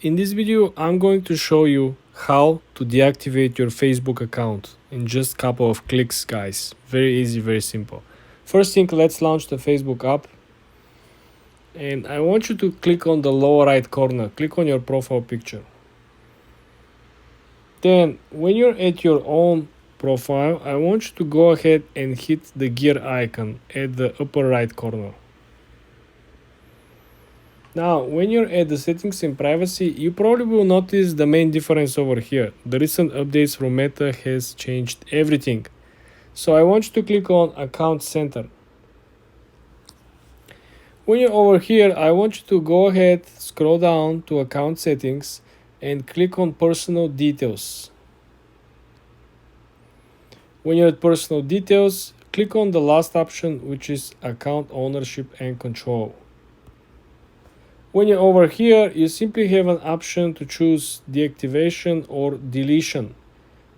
In this video, I'm going to show you how to deactivate your Facebook account in just a couple of clicks, guys. Very easy, very simple. First thing, let's launch the Facebook app. And I want you to click on the lower right corner. Click on your profile picture. Then, when you're at your own profile, I want you to go ahead and hit the gear icon at the upper right corner. Now, when you're at the settings and privacy, you probably will notice the main difference over here. The recent updates from Meta has changed everything. So I want you to click on Account Center. When you're over here, I want you to go ahead, scroll down to Account Settings and click on Personal Details. When you're at Personal Details, click on the last option, which is Account Ownership and Control. When you're over here, you simply have an option to choose deactivation or deletion.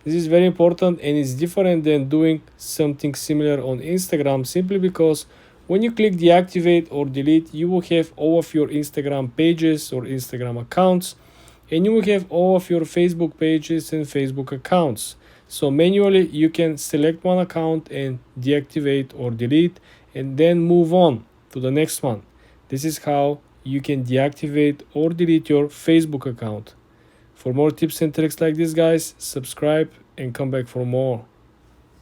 This is very important and it's different than doing something similar on Instagram, simply because when you click deactivate or delete, you will have all of your Instagram pages or Instagram accounts, and you will have all of your Facebook pages and Facebook accounts. So manually, you can select one account and deactivate or delete, and then move on to the next one. This is how you can deactivate or delete your Facebook account. For more tips and tricks like this, guys, subscribe and come back for more.